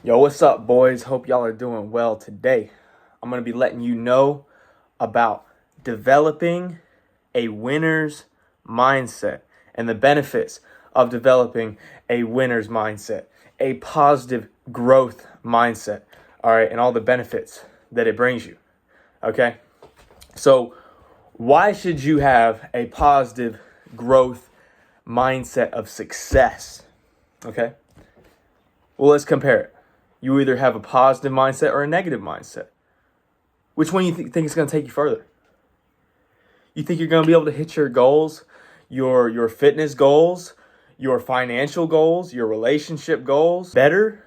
Yo, what's up, boys? Hope y'all are doing well today. I'm going to be letting you know about developing a winner's mindset and the benefits of developing a winner's mindset, a positive growth mindset, all right, and all the benefits that it brings you, okay? So, why should you have a positive growth mindset of success, okay? Well, let's compare it. You either have a positive mindset or a negative mindset. Which one you think is going to take you further? You think you're going to be able to hit your goals, your fitness goals, your financial goals, your relationship goals better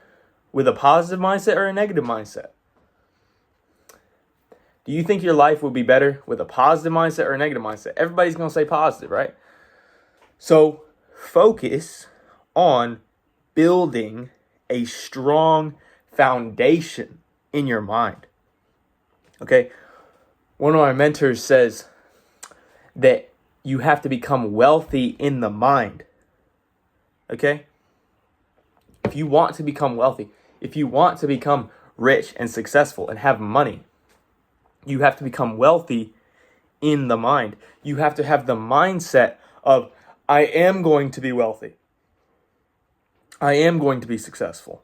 with a positive mindset or a negative mindset? Do you think your life would be better with a positive mindset or a negative mindset? Everybody's going to say positive, right? So focus on building a strong foundation in your mind. Okay? One of my mentors says that you have to become wealthy in the mind. Okay? If you want to become wealthy, if you want to become rich and successful and have money, you have to become wealthy in the mind. You have to have the mindset of, I am going to be wealthy. I am going to be successful.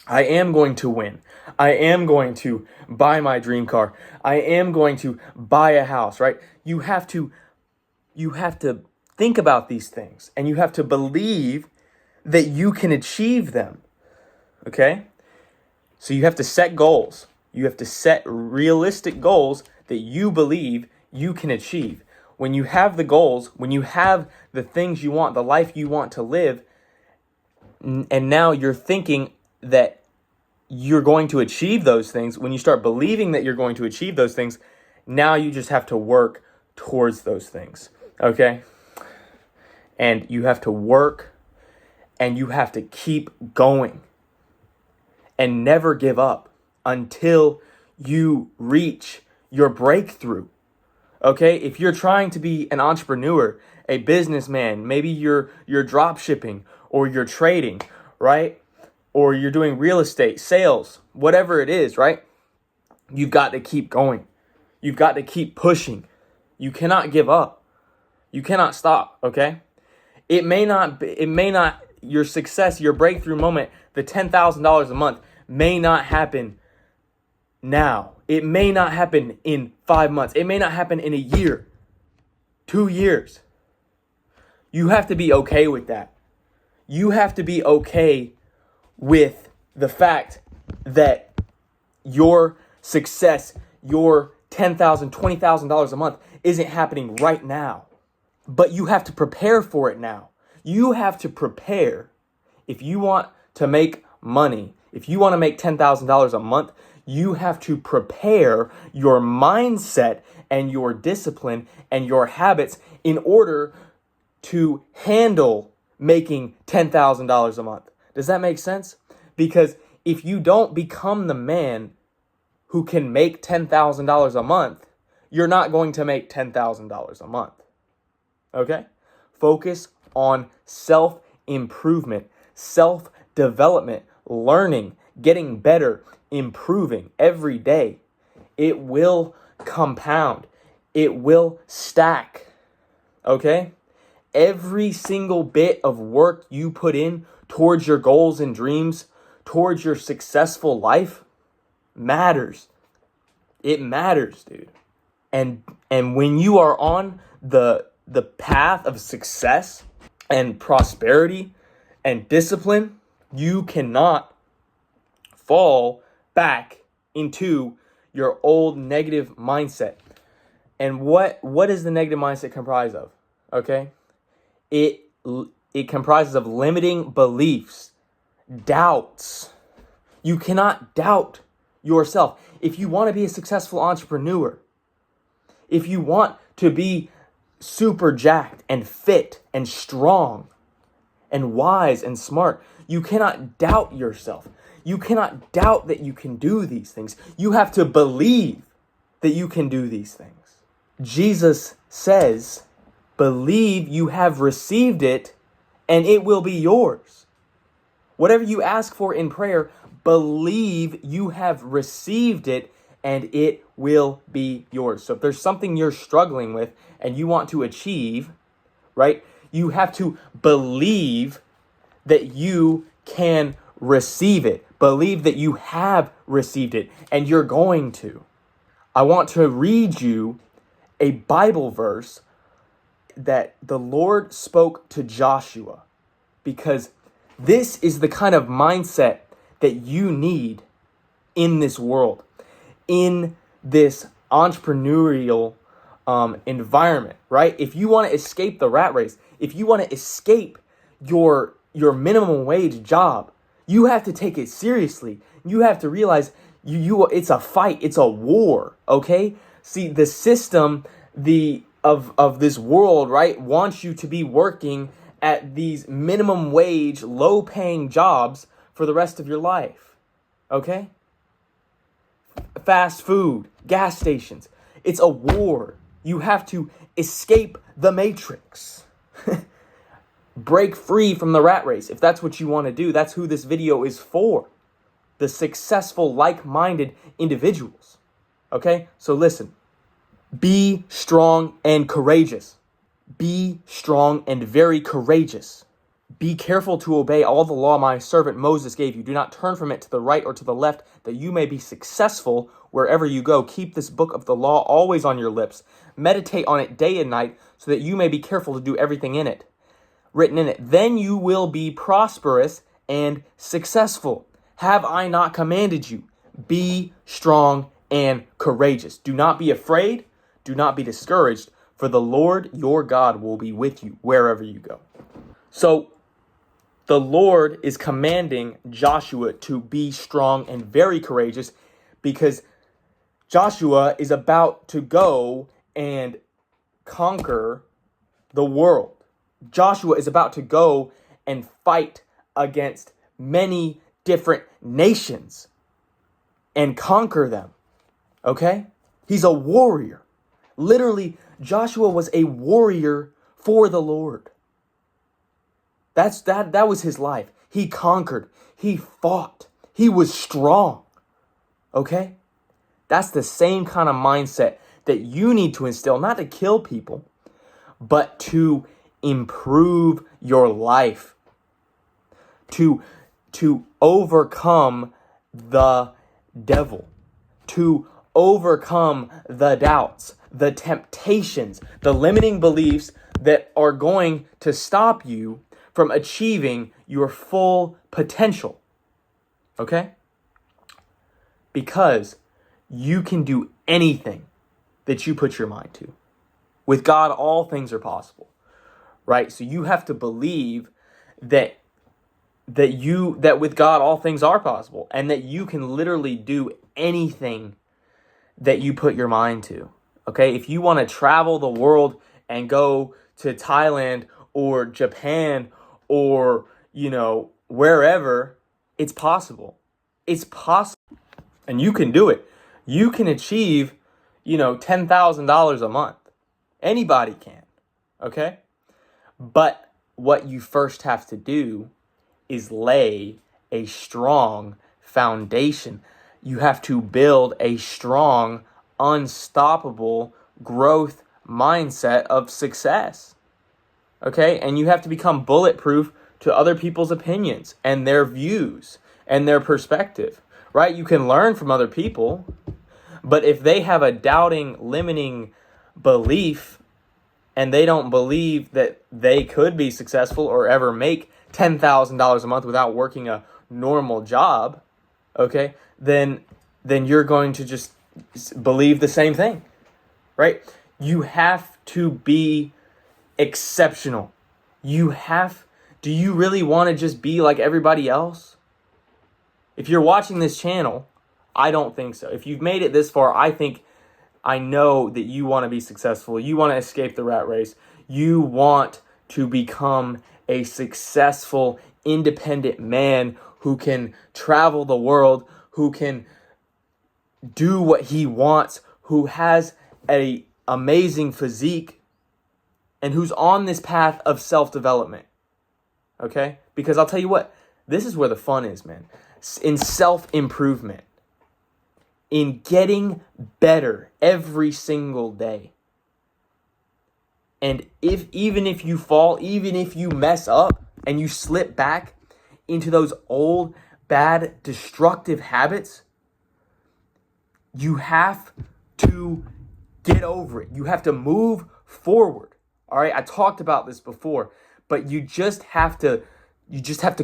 I am going to win. I am going to buy my dream car. I am going to buy a house, right? You have to think about these things, and you have to believe that you can achieve them. Okay? So you have to set goals. You have to set realistic goals that you believe you can achieve. When you have the goals, when you have the things you want, the life you want to live, and now you're thinking that you're going to achieve those things, when you start believing that you're going to achieve those things, now you just have to work towards those things, okay? And you have to work, and you have to keep going and never give up until you reach your breakthrough, okay? If you're trying to be an entrepreneur, a businessman, maybe you're drop shipping or you're trading, right? Or you're doing real estate, sales, whatever it is, right? You've got to keep going. You've got to keep pushing. You cannot give up. You cannot stop, okay? It may not, your success, your breakthrough moment, the $10,000 a month may not happen now. It may not happen in 5 months. It may not happen in a year, 2 years. You have to be okay with that. You have to be okay with the fact that your success, your $10,000, $20,000 a month isn't happening right now. But you have to prepare for it now. You have to prepare. If you want to make money, if you want to make $10,000 a month, you have to prepare your mindset and your discipline and your habits in order to handle making $10,000 a month. Does that make sense? Because if you don't become the man who can make $10,000 a month, you're not going to make $10,000 a month. Okay? Focus on self-improvement, self-development, learning, getting better, improving every day. It will compound. It will stack. Okay? Every single bit of work you put in towards your goals and dreams, towards your successful life, matters. It matters, dude. And when you are on the path of success and prosperity and discipline, you cannot fall back into your old negative mindset. And what is the negative mindset comprised of? Okay? It comprises of limiting beliefs, doubts. You cannot doubt yourself. If you want to be a successful entrepreneur, if you want to be super jacked and fit and strong and wise and smart, you cannot doubt yourself. You cannot doubt that you can do these things. You have to believe that you can do these things. Jesus says, believe you have received it and it will be yours. Whatever you ask for in prayer, believe you have received it and it will be yours. So if there's something you're struggling with and you want to achieve, right, you have to believe that you can receive it. Believe that you have received it and you're going to. I want to read you a Bible verse that the Lord spoke to Joshua, because this is the kind of mindset that you need in this world, in this entrepreneurial environment, right? If you want to escape the rat race, if you want to escape your minimum wage job, you have to take it seriously. You have to realize it's a fight, it's a war, okay? See, the system of this world, right, wants you to be working at these minimum wage, low paying jobs for the rest of your life. Okay? Fast food, gas stations. It's a war. You have to escape the matrix. Break free from the rat race. If that's what you want to do, that's who this video is for. The successful, like-minded individuals. Okay? So listen. Be strong and courageous. Be strong and very courageous. Be careful to obey all the law my servant Moses gave you. Do not turn from it to the right or to the left, that you may be successful wherever you go. Keep this book of the law always on your lips. Meditate on it day and night, so that you may be careful to do everything in it, written in it. Then you will be prosperous and successful. Have I not commanded you? Be strong and courageous. Do not be afraid. Do not be discouraged, for the Lord your God will be with you wherever you go. So the Lord is commanding Joshua to be strong and very courageous, because Joshua is about to go and conquer the world. Joshua is about to go and fight against many different nations and conquer them. Okay? He's a warrior. Literally, Joshua was a warrior for the Lord. That was his life. He conquered. He fought. He was strong. Okay? That's the same kind of mindset that you need to instill, not to kill people, but to improve your life. To overcome the devil. To overcome the doubts, the temptations, the limiting beliefs that are going to stop you from achieving your full potential. Okay? Because you can do anything that you put your mind to. With God, all things are possible. Right? So you have to believe that with God all things are possible, and that you can literally do anything that you put your mind to. Okay? If you want to travel the world and go to Thailand or Japan or, wherever, it's possible. It's possible. And you can do it. You can achieve, $10,000 a month. Anybody can. Okay? But what you first have to do is lay a strong foundation. You have to build a strong, unstoppable growth mindset of success. Okay? And you have to become bulletproof to other people's opinions and their views and their perspective. Right? You can learn from other people, but if they have a doubting, limiting belief and they don't believe that they could be successful or ever make $10,000 a month without working a normal job, okay, then you're going to just believe the same thing, right? You have to be exceptional. Do you really want to just be like everybody else? If you're watching this channel, I don't think so. If you've made it this far, I know that you want to be successful. You want to escape the rat race. You want to become a successful, independent man who can travel the world, who can do what he wants, who has an amazing physique, and who's on this path of self-development. Okay? Because I'll tell you what, This is where the fun is, man. In self-improvement. In getting better every single day. And even if you fall, even if you mess up and you slip back into those old, bad, destructive habits, you have to get over it. You have to move forward. All right, I talked about this before, but you just have to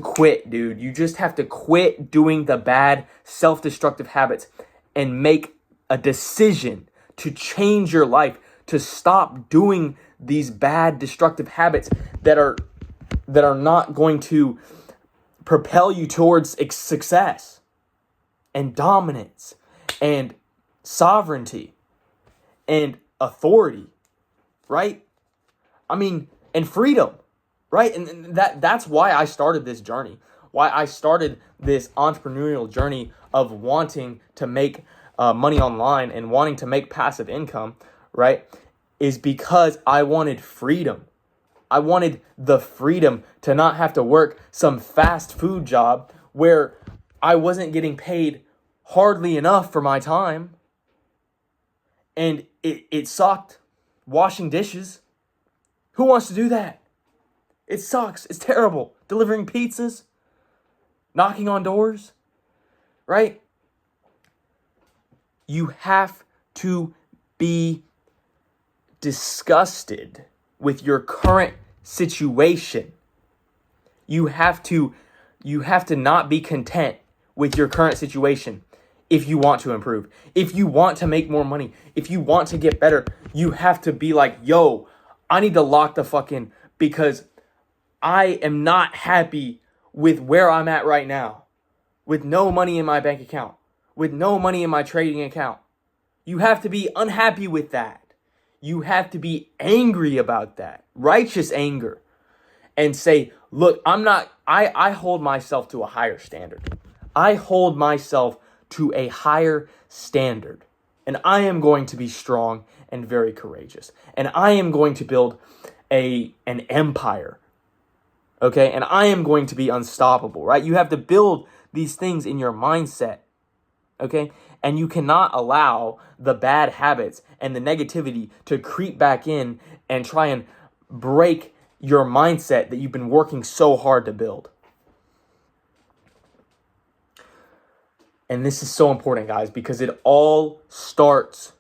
quit, dude. You just have to quit doing the bad, self-destructive habits and make a decision to change your life, to stop doing these bad, destructive habits that are not going to propel you towards success and dominance and sovereignty and authority, right? I mean, and freedom, right? And that's why I started this journey, why I started this entrepreneurial journey of wanting to make money online and wanting to make passive income, right? Is because I wanted freedom. I wanted the freedom to not have to work some fast food job where I wasn't getting paid hardly enough for my time. And it sucked. Washing dishes. Who wants to do that? It sucks. It's terrible. Delivering pizzas. Knocking on doors. Right? You have to be disgusted with your current situation. You have to not be content with your current situation if you want to improve. If you want to make more money, if you want to get better, you have to be like, yo, I need to lock the fuck in because I am not happy with where I'm at right now. With no money in my bank account. With no money in my trading account. You have to be unhappy with that. You have to be angry about that. Righteous anger. And say, look, I hold myself to a higher standard. I hold myself to a higher standard. And I am going to be strong and very courageous. And I am going to build an empire. Okay? And I am going to be unstoppable, right? You have to build these things in your mindset. Okay? And you cannot allow the bad habits and the negativity to creep back in and try and break your mindset that you've been working so hard to build. And this is so important, guys, because it all starts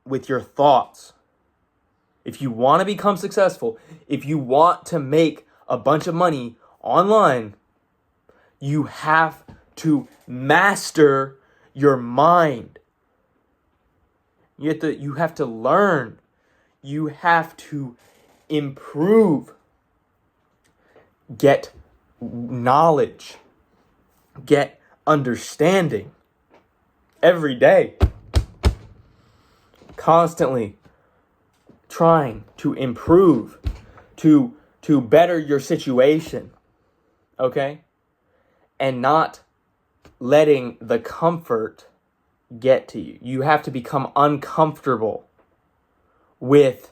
with your thoughts. If you want to become successful, if you want to make a bunch of money online, you have to master your mind. You have to learn. You have to improve. Get knowledge. Get understanding. Every day. Constantly trying to improve. To better your situation. Okay? And not letting the comfort get to you. You have to become uncomfortable with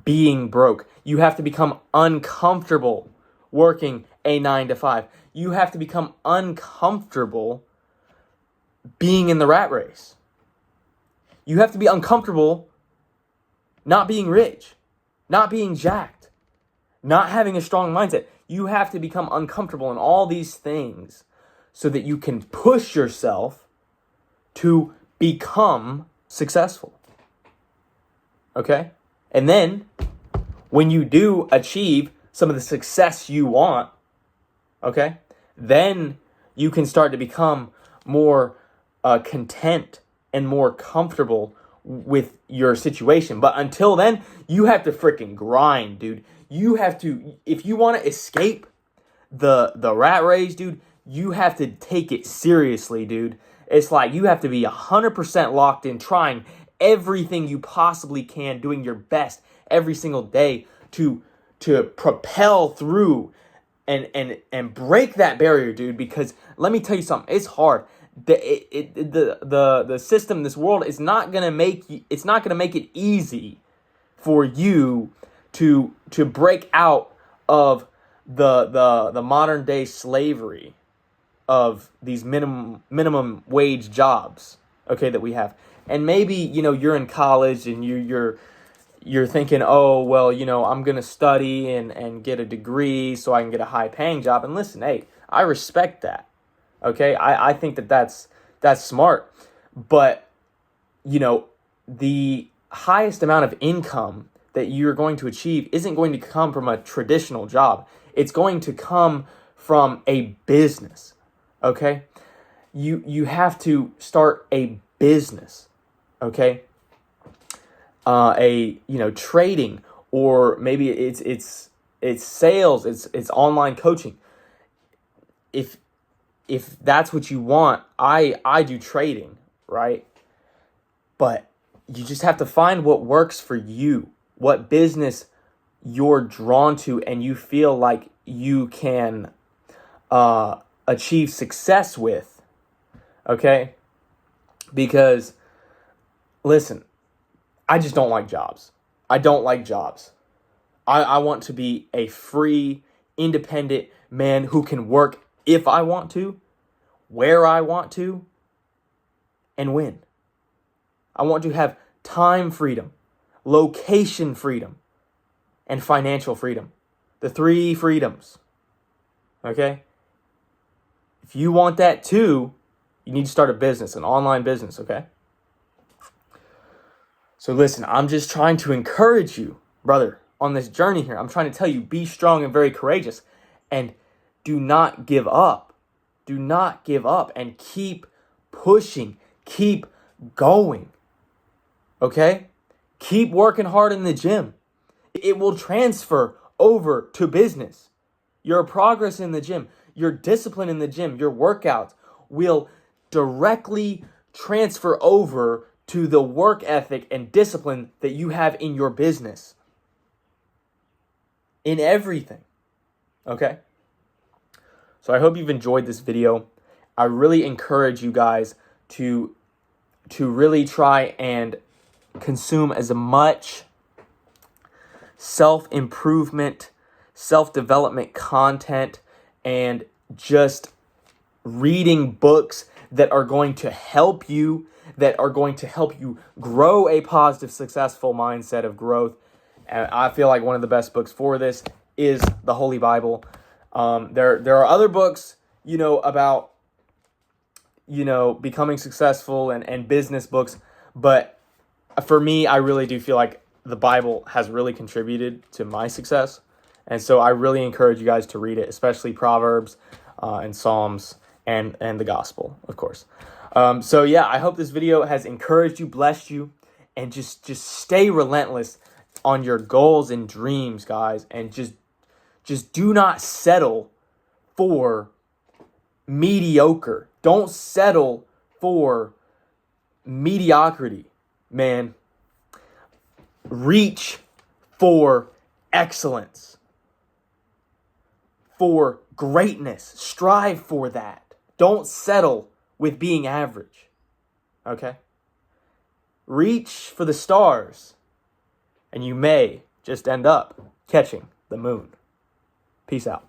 being broke. You have to become uncomfortable working a 9 to 5. You have to become uncomfortable being in the rat race. You have to be uncomfortable not being rich, not being jacked, not having a strong mindset. You have to become uncomfortable in all these things so that you can push yourself to become successful. Okay? And then, when you do achieve some of the success you want, okay, then you can start to become more content and more comfortable with your situation. But until then, you have to freaking grind, dude. You have to, if you want to escape the rat race, dude, you have to take it seriously, dude. It's like you have to be 100% locked in, trying everything you possibly can, doing your best every single day to propel through and break that barrier, dude. Because let me tell you something, it's hard. The system, this world is not gonna make it easy for you to break out of the modern day slavery of these minimum wage jobs, okay, that we have. And maybe, you're in college and you're thinking, oh, well, I'm going to study and get a degree so I can get a high paying job. And listen, hey, I respect that. Okay? I think that's smart. But, the highest amount of income that you're going to achieve isn't going to come from a traditional job. It's going to come from a business. Okay? You have to start a business. Okay? Trading, or maybe it's sales, it's online coaching. If that's what you want, I do trading, right? But you just have to find what works for you, what business you're drawn to and you feel like you can achieve success with, okay? Because, listen, I just don't like jobs. I don't like jobs. I want to be a free, independent man who can work if I want to, where I want to, and when. I want to have time freedom, location freedom, and financial freedom. The 3 freedoms. Okay? If you want that too, you need to start a business, an online business, okay? So listen, I'm just trying to encourage you, brother, on this journey here. I'm trying to tell you, be strong and very courageous. And do not give up. Do not give up and keep pushing. Keep going. Okay? Keep working hard in the gym. It will transfer over to business. Your progress in the gym, your discipline in the gym, your workouts will directly transfer over to the work ethic and discipline that you have in your business. In everything. Okay? So I hope you've enjoyed this video. I really encourage you guys to really try and consume as much self-improvement, self-development content, and just reading books that are going to help you, grow a positive, successful mindset of growth. And I feel like one of the best books for this is the Holy Bible. There are other books, about, becoming successful and business books. But for me, I really do feel like the Bible has really contributed to my success. And so I really encourage you guys to read it, especially Proverbs and Psalms and the Gospel, of course. So yeah, I hope this video has encouraged you, blessed you, and just stay relentless on your goals and dreams, guys. And just do not settle for mediocre. Don't settle for mediocrity, man. Reach for excellence, for greatness. Strive for that. Don't settle with being average, okay? Reach for the stars, and you may just end up catching the moon. Peace out.